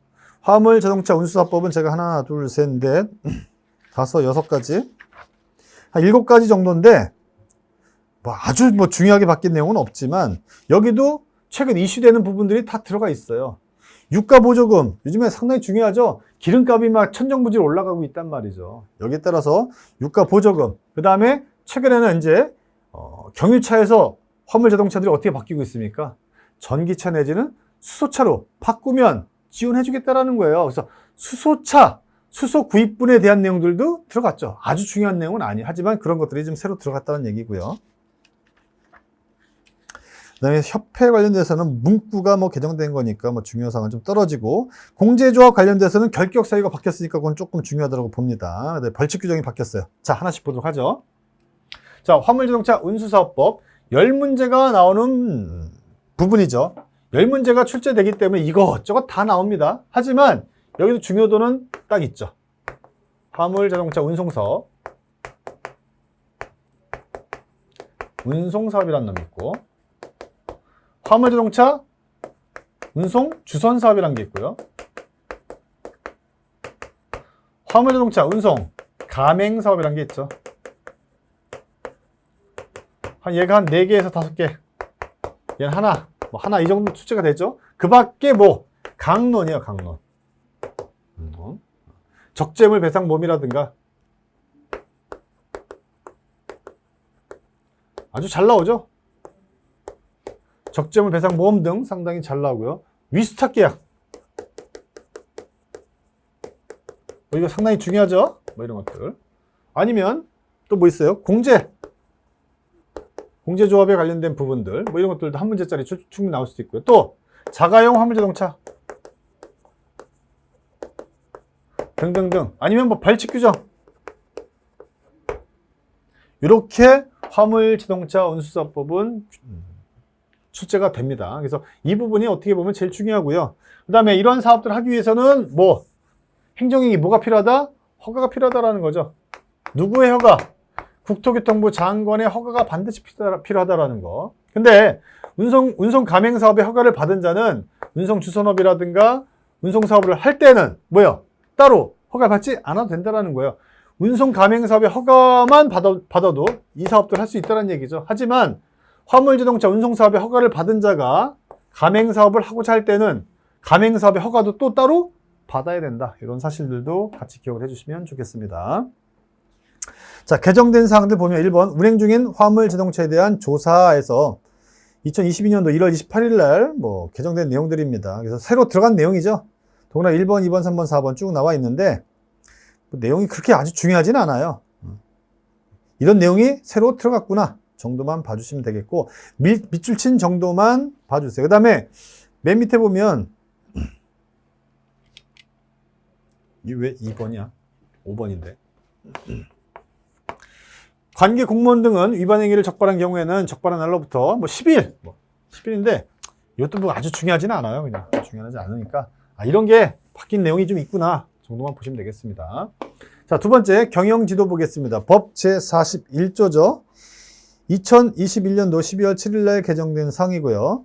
화물자동차 운수사업법은 제가 하나, 둘, 셋, 넷, 다섯, 여섯 가지, 한 7가지 정도인데 아주 중요하게 바뀐 내용은 없지만 여기도 최근 이슈되는 부분들이 다 들어가 있어요. 유가보조금 요즘에 상당히 중요하죠. 기름값이 막 천정부지로 올라가고 있단 말이죠. 여기에 따라서 유가보조금 그 다음에 최근에는 이제 경유차에서 화물자동차들이 어떻게 바뀌고 있습니까? 전기차 내지는 수소차로 바꾸면 지원해 주겠다라는 거예요. 그래서 수소 구입분에 대한 내용들도 들어갔죠. 아주 중요한 내용은 아니에요. 하지만 그런 것들이 좀 새로 들어갔다는 얘기고요. 그 다음에 협회 관련돼서는 문구가 개정된 거니까 중요사항은 좀 떨어지고, 공제조합 관련돼서는 결격 사유가 바뀌었으니까 그건 조금 중요하다고 봅니다. 네, 벌칙 규정이 바뀌었어요. 자, 하나씩 보도록 하죠. 자, 화물자동차 운수사업법 10문제가 나오는 부분이죠. 10문제가 출제되기 때문에 이것저것 다 나옵니다. 하지만 여기도 중요도는 딱 있죠. 화물자동차 운송사업. 운송사업이라는 놈이 있고, 화물자동차 운송 주선사업이라는 게 있고요. 화물자동차 운송 가맹사업이라는 게 있죠. 얘가 한 4개에서 5개, 얘는 하나, 뭐 하나 이 정도 출제가 되죠. 그 밖에 뭐 강론이에요. 강론. 적재물 배상보험이라든가 아주 잘 나오죠. 적재물 배상보험 등 상당히 잘 나오고요. 위스탁 계약, 이거 상당히 중요하죠. 뭐 이런 것들. 아니면 또 뭐 있어요? 공제조합에 관련된 부분들, 뭐 이런 것들도 한 문제짜리 충분히 나올 수도 있고요. 또 자가용 화물자동차 등등등. 아니면 뭐 벌칙 규정. 이렇게 화물자동차 운수사법은 출제가 됩니다. 그래서 이 부분이 어떻게 보면 제일 중요하고요. 그 다음에 이런 사업들을 하기 위해서는 뭐 행정행위 뭐가 필요하다? 허가가 필요하다라는 거죠. 누구의 허가? 국토교통부 장관의 허가가 반드시 필요하다라는 거. 근데 운송 가맹 사업의 허가를 받은 자는 운송 주선업이라든가 운송 사업을 할 때는 뭐요? 따로 허가 받지 않아도 된다라는 거예요. 운송 가맹 사업의 허가만 받아도 이 사업들 할 수 있다는 얘기죠. 하지만 화물자동차 운송 사업의 허가를 받은 자가 가맹 사업을 하고자 할 때는 가맹 사업의 허가도 또 따로 받아야 된다. 이런 사실들도 같이 기억을 해주시면 좋겠습니다. 자, 개정된 사항들 보면 1번 운행 중인 화물자동차에 대한 조사에서 2022년도 1월 28일 날 뭐 개정된 내용들입니다. 그래서 새로 들어간 내용이죠. 더구나 1번, 2번, 3번, 4번 쭉 나와 있는데 내용이 그렇게 아주 중요하진 않아요. 이런 내용이 새로 들어갔구나 정도만 봐주시면 되겠고 밑줄 친 정도만 봐주세요. 그 다음에 맨 밑에 보면 이게 왜 2번이야? 5번인데. 관계 공무원 등은 위반 행위를 적발한 경우에는 적발한 날로부터 뭐 10일, 10일인데 이것도 뭐 아주 중요하지는 않아요. 그냥 중요하지 않으니까 이런 게 바뀐 내용이 좀 있구나 정도만 보시면 되겠습니다. 자, 두 번째 경영지도 보겠습니다. 법 제41조죠. 2021년도 12월 7일 날 개정된 사항이고요.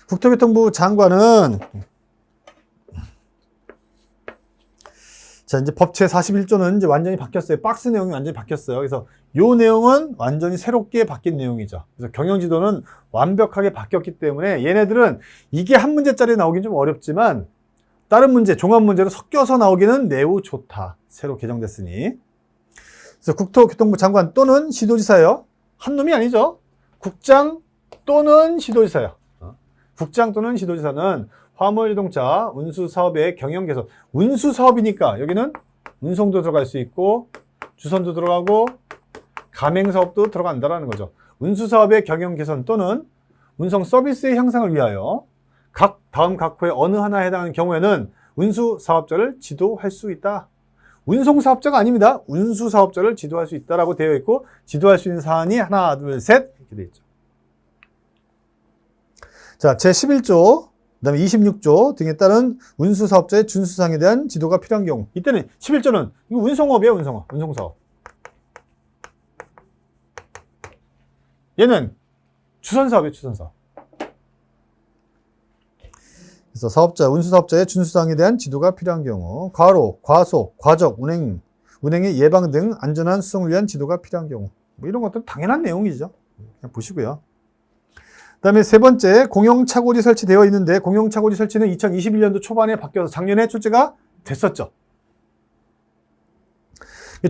국토교통부 장관은 자, 이제 법 제41조는 이제 완전히 바뀌었어요. 박스 내용이 완전히 바뀌었어요. 그래서 요 내용은 완전히 새롭게 바뀐 내용이죠. 그래서 경영지도는 완벽하게 바뀌었기 때문에 얘네들은 이게 한 문제짜리 나오긴 좀 어렵지만 다른 문제, 종합 문제로 섞여서 나오기는 매우 좋다. 새로 개정됐으니. 그래서 국토교통부 장관 또는 시도지사요. 한 놈이 아니죠. 국장 또는 시도지사요. 국장 또는 시도지사는 화물자동차 운수사업의 경영 개선. 운수사업이니까 여기는 운송도 들어갈 수 있고 주선도 들어가고 가맹사업도 들어간다는 거죠. 운수사업의 경영 개선 또는 운송 서비스의 향상을 위하여 다음 각 호의 어느 하나에 해당하는 경우에는 운수사업자를 지도할 수 있다. 운송사업자가 아닙니다. 운수사업자를 지도할 수 있다라고 되어 있고 지도할 수 있는 사안이 하나, 둘, 셋 이렇게 되어 있죠. 자, 제11조 그 다음에 26조 등에 따른 운수사업자의 준수사항에 대한 지도가 필요한 경우. 이때는 11조는 이거 운송업이에요. 운송사업. 얘는 주선사업이에요. 주선사업. 그래서 운수사업자의 준수사항에 대한 지도가 필요한 경우. 과로, 과속, 과적, 운행의 예방 등 안전한 수송을 위한 지도가 필요한 경우. 뭐 이런 것들은 당연한 내용이죠. 그냥 보시고요. 그 다음에 세 번째, 공용차고지 설치되어 있는데 공용차고지 설치는 2021년도 초반에 바뀌어서 작년에 출제가 됐었죠.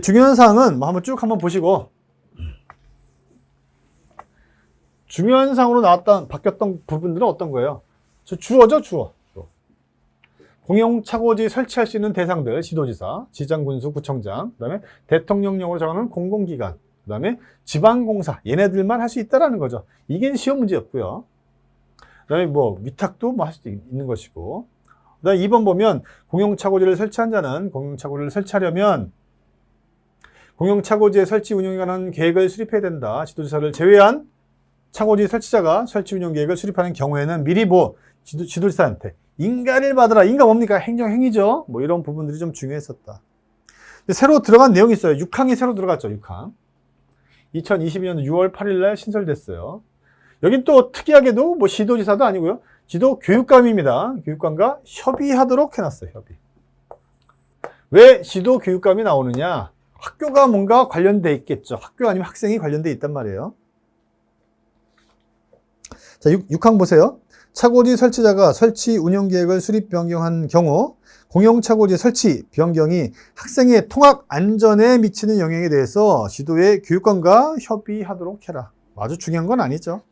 중요한 사항은 한번 쭉 보시고 중요한 사항으로 바뀌었던 부분들은 어떤 거예요? 주어죠, 주어. 공용차고지 설치할 수 있는 대상들, 시도지사, 지장군수, 구청장, 그 다음에 대통령령으로 정하는 공공기관, 그 다음에 지방공사, 얘네들만 할 수 있다라는 거죠. 이게 시험 문제였고요. 그 다음에 뭐 위탁도 뭐 할 수도 있는 것이고. 그 다음에 2번 보면 공용차고지를 설치한 자는 공용차고지를 설치하려면 공용차고지의 설치 운영에 관한 계획을 수립해야 된다. 지도지사를 제외한 차고지 설치자가 설치 운영 계획을 수립하는 경우에는 미리 지도지사한테 인가를 받으라. 인가 뭡니까? 행정행위죠. 뭐 이런 부분들이 좀 중요했었다. 새로 들어간 내용이 있어요. 6항이 새로 들어갔죠. 6항. 2022년 6월 8일 날 신설됐어요. 여긴 또 특이하게도 뭐 시도지사도 아니고요. 지도 교육감입니다. 교육감과 협의하도록 해놨어요. 협의. 왜 시도 교육감이 나오느냐? 학교가 뭔가 관련돼 있겠죠. 학교 아니면 학생이 관련돼 있단 말이에요. 자, 6항 보세요. 차고지 설치자가 설치 운영 계획을 수립 변경한 경우 공용 차고지 설치 변경이 학생의 통학 안전에 미치는 영향에 대해서 지도의 교육감과 협의하도록 해라. 아주 중요한 건 아니죠.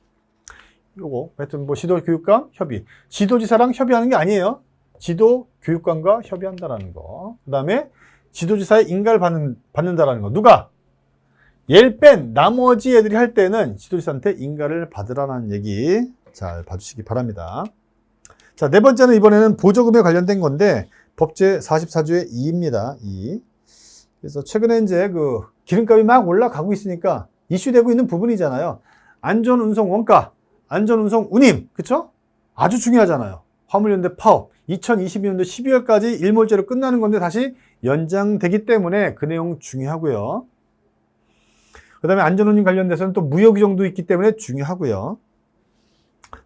요거 하여튼 뭐 지도 교육감 협의. 지도지사랑 협의하는 게 아니에요. 지도 교육감과 협의한다라는 거. 그다음에 지도지사의 인가를 받는다라는 거. 누가? 얘를 뺀 나머지 애들이 할 때는 지도지사한테 인가를 받으라는 얘기 잘 봐주시기 바랍니다. 자, 네 번째는 이번에는 보조금에 관련된 건데 법제 44조의 2입니다. 2. 그래서 최근에 이제 그 기름값이 막 올라가고 있으니까 이슈되고 있는 부분이잖아요. 안전운송 원가, 안전운송 운임, 그쵸? 아주 중요하잖아요. 화물연대 파업 2022년도 12월까지 일몰제로 끝나는 건데 다시 연장되기 때문에 그 내용 중요하고요. 그 다음에 안전운임 관련돼서는 또 무효규정도 있기 때문에 중요하고요.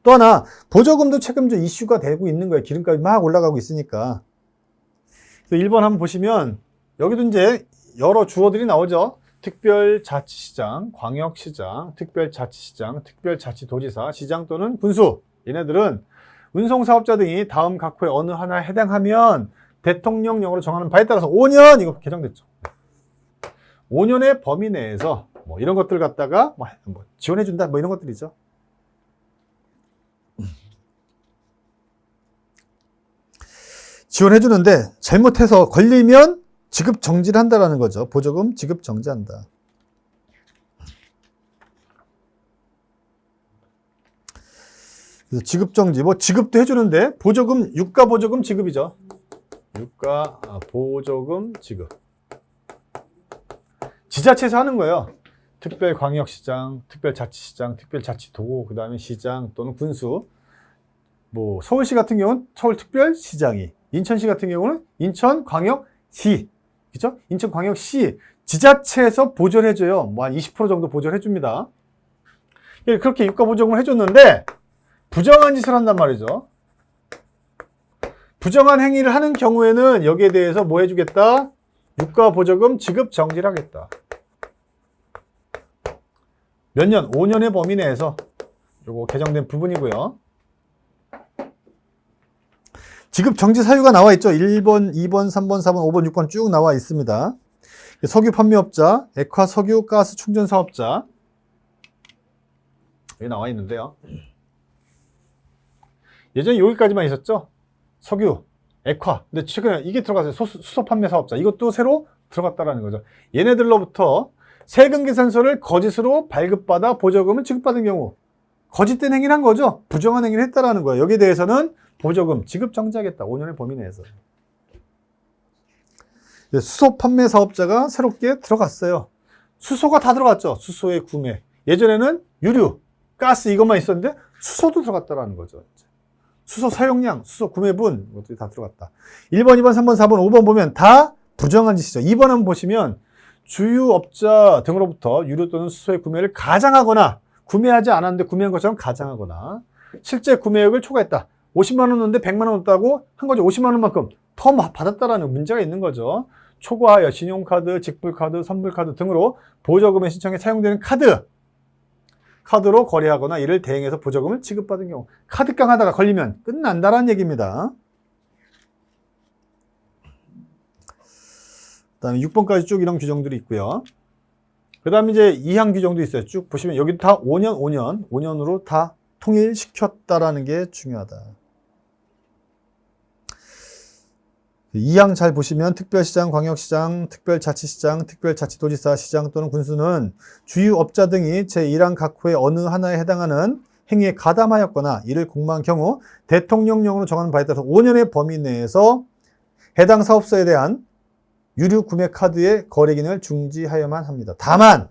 또 하나 보조금도 최근 좀 이슈가 되고 있는 거예요. 기름값이 막 올라가고 있으니까. 그래서 1번 한번 보시면 여기도 이제 여러 주어들이 나오죠. 특별자치시장, 광역시장, 특별자치시장, 특별자치도지사, 시장 또는 군수. 얘네들은 운송사업자 등이 다음 각 호에 어느 하나에 해당하면 대통령령으로 정하는 바에 따라서 5년 이거 개정됐죠. 5년의 범위 내에서 뭐 이런 것들 갖다가 뭐 지원해준다 뭐 이런 것들이죠. 지원해주는데 잘못해서 걸리면 지급 정지를 한다라는 거죠. 보조금 지급 정지한다. 그래서 지급 정지, 뭐 지급도 해주는데 보조금, 유가 보조금 지급이죠. 유가 보조금 지급. 지자체에서 하는 거예요. 특별광역시장, 특별자치시장, 특별자치도, 그 다음에 시장 또는 군수. 뭐 서울시 같은 경우는 서울특별시장이, 인천시 같은 경우는 인천광역시, 그죠? 인천광역시 지자체에서 보조를 해줘요. 뭐 한 20% 정도 보조를 해줍니다. 그렇게 유가 보조금을 해줬는데 부정한 짓을 한단 말이죠. 부정한 행위를 하는 경우에는 여기에 대해서 뭐 해주겠다? 유가 보조금 지급 정지를 하겠다. 몇 년? 5년의 범위 내에서 요거 개정된 부분이고요. 지급 정지 사유가 나와 있죠. 1번, 2번, 3번, 4번, 5번, 6번 쭉 나와 있습니다. 석유 판매업자, 액화 석유 가스 충전 사업자. 여기 나와 있는데요. 예전에 여기까지만 있었죠. 석유, 액화. 근데 최근에 이게 들어갔어요. 수소 판매 사업자. 이것도 새로 들어갔다라는 거죠. 얘네들로부터 세금 계산서를 거짓으로 발급받아 보조금을 지급받은 경우 거짓된 행위를 한 거죠. 부정한 행위를 했다라는 거예요. 여기에 대해서는 보조금 지급 정지하겠다. 5년의 범위 내에서. 수소 판매 사업자가 새롭게 들어갔어요. 수소가 다 들어갔죠. 수소의 구매. 예전에는 유류, 가스 이것만 있었는데 수소도 들어갔다라는 거죠. 수소 사용량, 수소 구매분 이것들이 다 들어갔다. 1번, 2번, 3번, 4번, 5번 보면 다 부정한 짓이죠. 2번 한번 보시면 주유업자 등으로부터 유류 또는 수소의 구매를 가장하거나 구매하지 않았는데 구매한 것처럼 가장하거나 실제 구매액을 초과했다. 50만 원 넣는데 100만 원 넣었다고 한 거죠. 50만 원만큼 더 받았다라는 문제가 있는 거죠. 초과하여 신용카드, 직불카드, 선불카드 등으로 보조금의 신청에 사용되는 카드로 거래하거나 이를 대행해서 보조금을 지급받은 경우 카드깡 하다가 걸리면 끝난다라는 얘기입니다. 그 다음에 6번까지 쭉 이런 규정들이 있고요. 그 다음에 이제 2항 규정도 있어요. 쭉 보시면 여기 다 5년으로 다 통일시켰다라는 게 중요하다. 2항 잘 보시면 특별시장, 광역시장, 특별자치시장, 특별자치도지사, 시장 또는 군수는 주유업자 등이 제1항 각 호의 어느 하나에 해당하는 행위에 가담하였거나 이를 공모한 경우 대통령령으로 정하는 바에 따라서 5년의 범위 내에서 해당 사업소에 대한 유류 구매 카드의 거래 기능을 중지하여야만 합니다. 다만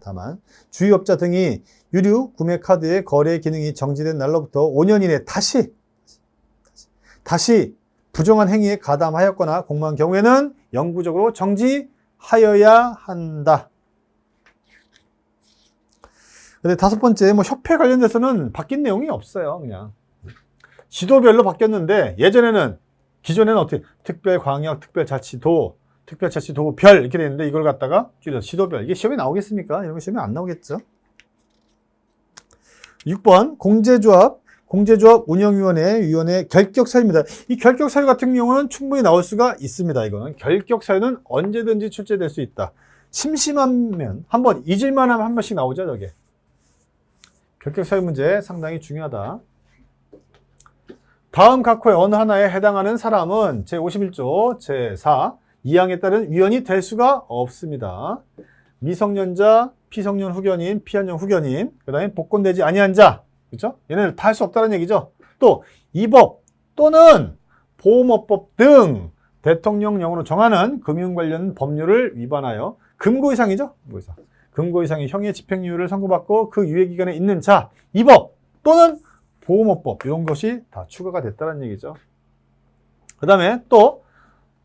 주유업자 등이 유류 구매 카드의 거래 기능이 정지된 날로부터 5년 이내 다시 부정한 행위에 가담하였거나 공모한 경우에는 영구적으로 정지하여야 한다. 근데 5번째, 뭐 협회 관련돼서는 바뀐 내용이 없어요. 그냥 지도별로 바뀌었는데 예전에는 기존에는 어떻게 특별광역, 특별자치도, 특별자치 도구 별 이렇게 되는데 이걸 갖다가 줄여서 시도별. 이게 시험에 나오겠습니까? 이런 거 시험에 안 나오겠죠. 6번 공제조합 운영위원회 결격 사유입니다. 이 결격 사유 같은 경우는 충분히 나올 수가 있습니다. 이거는 결격 사유는 언제든지 출제될 수 있다. 심심하면 한번 잊을만 하면 한 번씩 나오죠. 저게 결격 사유 문제 상당히 중요하다. 다음 각호의 어느 하나에 해당하는 사람은 제51조 제4 2항에 따른 위원이 될 수가 없습니다. 미성년자, 피성년 후견인, 피한년 후견인, 그 다음에 복권되지 아니한 자, 그렇죠? 얘네들 다 할 수 없다는 얘기죠. 또 이 법 또는 보험업법 등 대통령령으로 정하는 금융 관련 법률을 위반하여 금고 이상이죠? 금고 이상의 형의 집행유예를 선고받고 그 유예기간에 있는 자, 이 법 또는 보험업법 이런 것이 다 추가가 됐다는 얘기죠. 그 다음에 또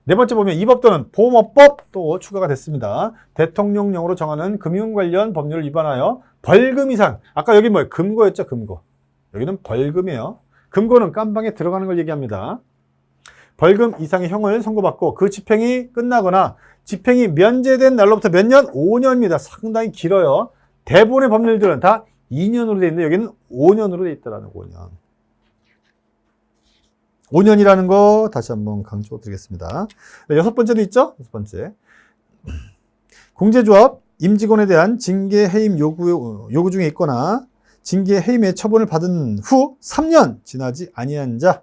네 번째 보면 이 법 또는 보험업법 또 추가가 됐습니다. 대통령령으로 정하는 금융 관련 법률을 위반하여 벌금 이상, 아까 여기 뭐예요? 금고였죠, 금고. 여기는 벌금이에요. 금고는 깜방에 들어가는 걸 얘기합니다. 벌금 이상의 형을 선고받고 그 집행이 끝나거나 집행이 면제된 날로부터 몇 년? 5년입니다. 상당히 길어요. 대부분의 법률들은 다 2년으로 되어 있는데 여기는 5년으로 되어 있다라는 5년. 5년이라는 거 다시 한번 강조드리겠습니다. 여섯 번째도 있죠? 여섯 번째. 공제조합 임직원에 대한 징계 해임 요구 중에 있거나 징계 해임의 처분을 받은 후 3년 지나지 아니한 자.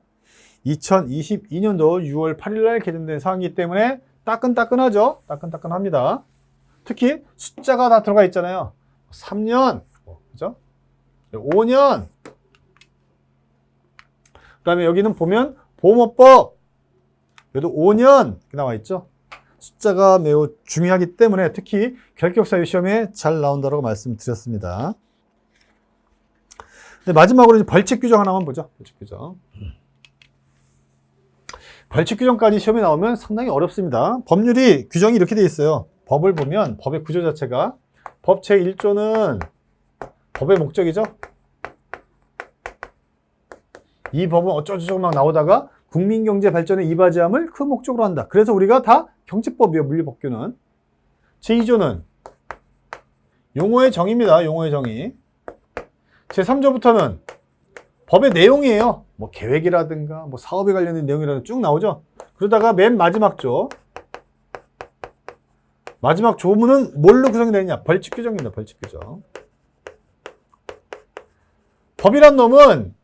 2022년도 6월 8일 날 개정된 사항이기 때문에 따끈따끈하죠? 따끈따끈합니다. 특히 숫자가 다 들어가 있잖아요. 3년, 그죠? 5년. 그 다음에 여기는 보면 보험업법. 여기도 5년 나와 있죠? 숫자가 매우 중요하기 때문에 특히 결격사유 시험에 잘 나온다고 말씀드렸습니다. 마지막으로 이제 벌칙 규정 하나만 보죠. 벌칙 규정. 벌칙 규정까지 시험에 나오면 상당히 어렵습니다. 법률이 규정이 이렇게 되어 있어요. 법을 보면 법의 구조 자체가 법 제1조는 법의 목적이죠. 이 법은 어쩌고저쩌고 막 나오다가 국민경제 발전에 이바지함을 그 목적으로 한다. 그래서 우리가 다 경제법이에요. 물리법규는. 제2조는 용어의 정의입니다. 용어의 정의. 제3조부터는 법의 내용이에요. 뭐 계획이라든가 뭐 사업에 관련된 내용이라든가 쭉 나오죠. 그러다가 맨 마지막 조. 마지막 조문은 뭘로 구성이 되느냐? 벌칙 규정입니다. 벌칙 규정. 법이란 놈은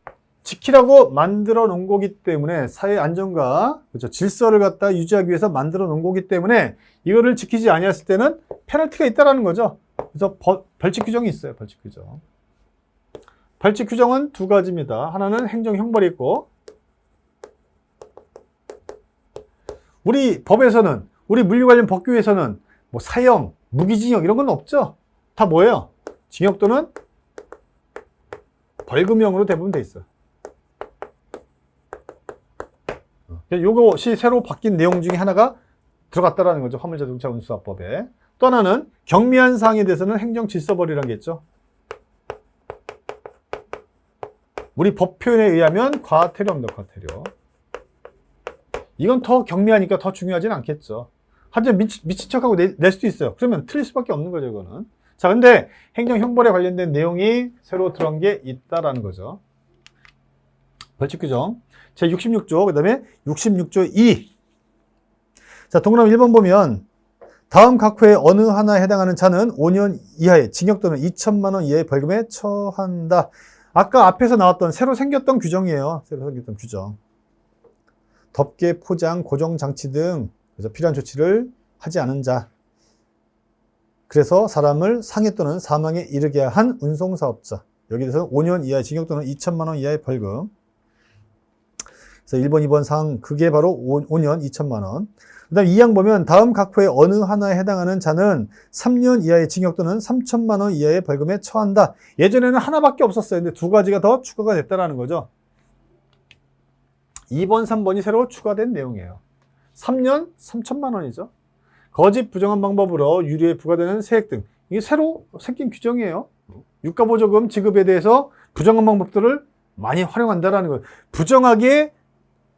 지키라고 만들어 놓은 거기 때문에 사회 안정과 그렇죠? 질서를 갖다 유지하기 위해서 만들어 놓은 거기 때문에 이거를 지키지 아니했을 때는 페널티가 있다라는 거죠. 그래서 벌칙 규정이 있어요. 벌칙 규정. 벌칙 규정은 두 가지입니다. 하나는 행정 형벌이 있고 우리 법에서는 우리 물류 관련 법규에서는 뭐 사형, 무기징역 이런 건 없죠. 다 뭐예요? 징역 또는 벌금형으로 대부분 돼 있어요. 이것이 새로 바뀐 내용 중에 하나가 들어갔다라는 거죠. 화물자동차 운수화법에. 또 하나는 경미한 사항에 대해서는 행정질서벌이라는 게 있죠. 우리 법 표현에 의하면 과태료입니다. 과태료. 이건 더 경미하니까 더 중요하진 않겠죠. 하지만 미친 척하고 낼 수도 있어요. 그러면 틀릴 수밖에 없는 거죠. 이거는. 자, 근데 행정형벌에 관련된 내용이 새로 들어간 게 있다라는 거죠. 벌칙규정. 제66조, 그 다음에 66조 2. 자, 동그라미 1번 보면 다음 각 호의 어느 하나에 해당하는 자는 5년 이하의 징역 또는 2천만 원 이하의 벌금에 처한다. 아까 앞에서 나왔던 새로 생겼던 규정이에요. 새로 생겼던 규정. 덮개, 포장, 고정 장치 등 그래서 필요한 조치를 하지 않은 자. 그래서 사람을 상해 또는 사망에 이르게 한 운송사업자. 여기 대해서는 5년 이하의 징역 또는 2천만 원 이하의 벌금. 그래서 1번, 2번 사항 그게 바로 5년 2천만 원. 그 다음 2항 보면 다음 각 호의 어느 하나에 해당하는 자는 3년 이하의 징역 또는 3천만 원 이하의 벌금에 처한다. 예전에는 하나밖에 없었어요. 근데 두 가지가 더 추가가 됐다는 거죠. 2번, 3번이 새로 추가된 내용이에요. 3년 3천만 원이죠. 거짓 부정한 방법으로 유류에 부과되는 세액 등 이게 새로 생긴 규정이에요. 유가보조금 지급에 대해서 부정한 방법들을 많이 활용한다라는 거예요. 부정하게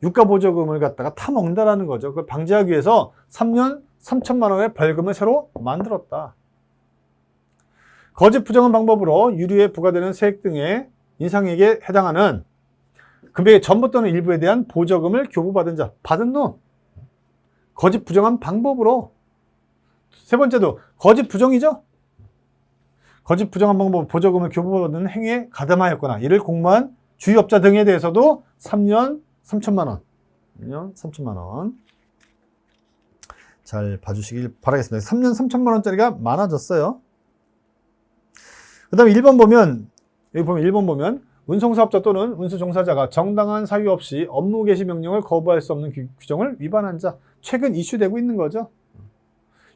유가보조금을 갖다가 타먹는다라는 거죠. 그걸 방지하기 위해서 3년 3천만 원의 벌금을 새로 만들었다. 거짓 부정한 방법으로 유류에 부과되는 세액 등의 인상액에 해당하는 금액의 전부 또는 일부에 대한 보조금을 교부받은 자, 받은 놈. 거짓 부정한 방법으로. 세 번째도 거짓 부정이죠. 거짓 부정한 방법 보조금을 교부받는 행위에 가담하였거나 이를 공모한 주의업자 등에 대해서도 3년 3천만 원. 3년 3천만 원. 잘 봐주시길 바라겠습니다. 3년 3천만 원짜리가 많아졌어요. 그 다음에 1번 보면, 여기 보면 1번 보면, 운송사업자 또는 운수종사자가 정당한 사유 없이 업무 개시 명령을 거부할 수 없는 규정을 위반한 자, 최근 이슈되고 있는 거죠.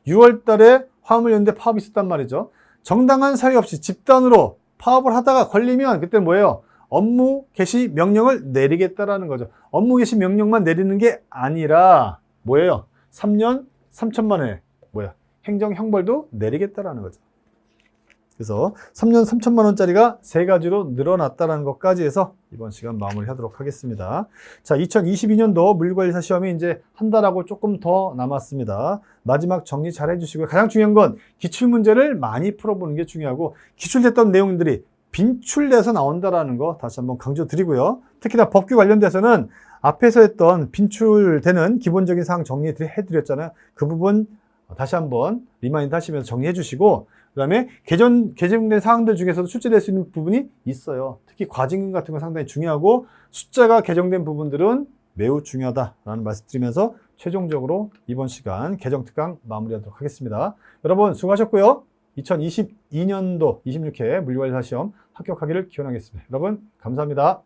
6월 달에 화물연대 파업이 있었단 말이죠. 정당한 사유 없이 집단으로 파업을 하다가 걸리면 그때 뭐예요? 업무 개시 명령을 내리겠다라는 거죠. 업무 개시 명령만 내리는 게 아니라 뭐예요? 3년 3천만 원의 행정형벌도 내리겠다라는 거죠. 그래서 3년 3천만 원짜리가 세 가지로 늘어났다는 것까지 해서 이번 시간 마무리하도록 하겠습니다. 자, 2022년도 물류관리사 시험이 이제 한 달하고 조금 더 남았습니다. 마지막 정리 잘 해주시고요. 가장 중요한 건 기출문제를 많이 풀어보는 게 중요하고 기출됐던 내용들이 빈출돼서 나온다는 거 다시 한번 강조드리고요. 특히나 법규 관련돼서는 앞에서 했던 빈출되는 기본적인 사항 정리해드렸잖아요. 그 부분 다시 한번 리마인드 하시면서 정리해 주시고 그 다음에 개정된 사항들 중에서도 출제될 수 있는 부분이 있어요. 특히 과징금 같은 건 상당히 중요하고 숫자가 개정된 부분들은 매우 중요하다라는 말씀 드리면서 최종적으로 이번 시간 개정특강 마무리하도록 하겠습니다. 여러분 수고하셨고요. 2022년도 26회 물류관리사 시험 합격하기를 기원하겠습니다. 여러분 감사합니다.